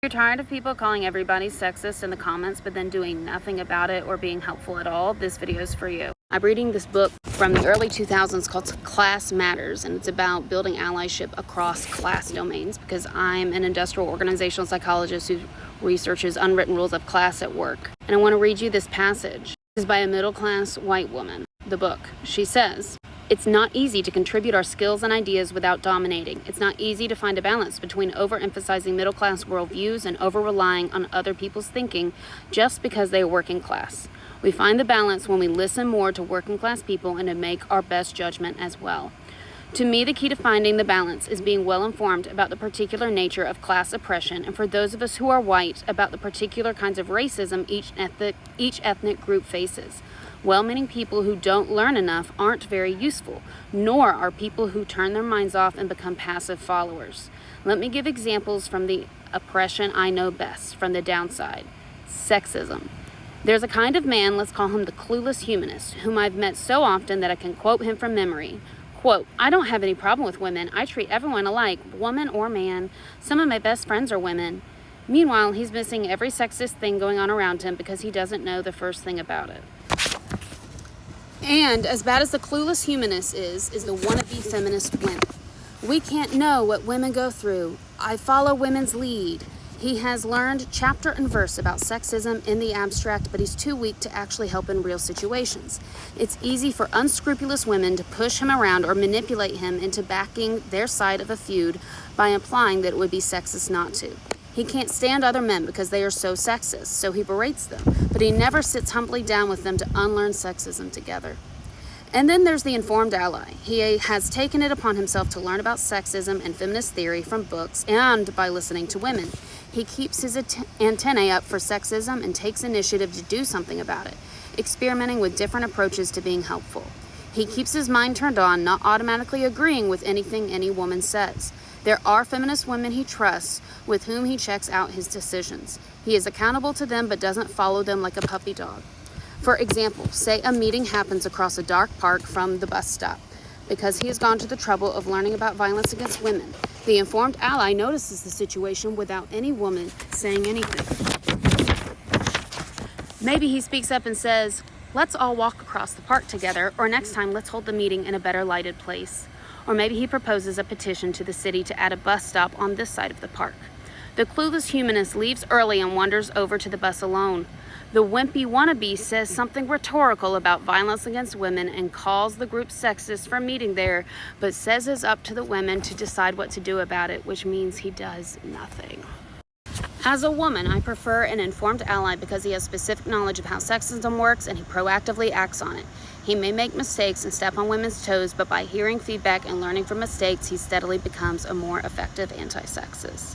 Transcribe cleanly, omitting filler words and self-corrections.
You're tired of people calling everybody sexist in the comments but then doing nothing about it or being helpful at all? This video is for you. I'm reading this book from the early 2000s called Class Matters, and it's about building allyship across class domains because I'm an industrial organizational psychologist who researches unwritten rules of class at work. And I want to read you this passage. This is by a middle-class white woman, the book. She says, "It's not easy to contribute our skills and ideas without dominating. It's not easy to find a balance between overemphasizing middle-class worldviews and over-relying on other people's thinking just because they are working class. We find the balance when we listen more to working-class people and to make our best judgment as well. To me, the key to finding the balance is being well-informed about the particular nature of class oppression, and for those of us who are white, about the particular kinds of racism each ethnic group faces. Well-meaning people who don't learn enough aren't very useful, nor are people who turn their minds off and become passive followers. Let me give examples from the oppression I know best, from the downside. Sexism. There's a kind of man, let's call him the clueless humanist, whom I've met so often that I can quote him from memory. Quote, "I don't have any problem with women. I treat everyone alike, woman or man. Some of my best friends are women." Meanwhile, he's missing every sexist thing going on around him because he doesn't know the first thing about it. And as bad as the clueless humanist is the wannabe feminist wimp. We can't know what women go through. I follow women's lead. He has learned chapter and verse about sexism in the abstract, but he's too weak to actually help in real situations. It's easy for unscrupulous women to push him around or manipulate him into backing their side of a feud by implying that it would be sexist not to. He can't stand other men because they are so sexist, so he berates them, but he never sits humbly down with them to unlearn sexism together. And then there's the informed ally. He has taken it upon himself to learn about sexism and feminist theory from books and by listening to women. He keeps his antennae up for sexism and takes initiative to do something about it, experimenting with different approaches to being helpful. He keeps his mind turned on, not automatically agreeing with anything any woman says. There are feminist women he trusts, with whom he checks out his decisions. He is accountable to them but doesn't follow them like a puppy dog. For example, say a meeting happens across a dark park from the bus stop. Because he has gone to the trouble of learning about violence against women, the informed ally notices the situation without any woman saying anything. Maybe he speaks up and says, "Let's all walk across the park together," or "Next time, let's hold the meeting in a better lighted place." Or maybe he proposes a petition to the city to add a bus stop on this side of the park. The clueless humanist leaves early and wanders over to the bus alone. The wimpy wannabe says something rhetorical about violence against women and calls the group sexist for meeting there, but says it's up to the women to decide what to do about it, which means he does nothing. As a woman, I prefer an informed ally because he has specific knowledge of how sexism works and he proactively acts on it. He may make mistakes and step on women's toes, but by hearing feedback and learning from mistakes, he steadily becomes a more effective anti-sexist.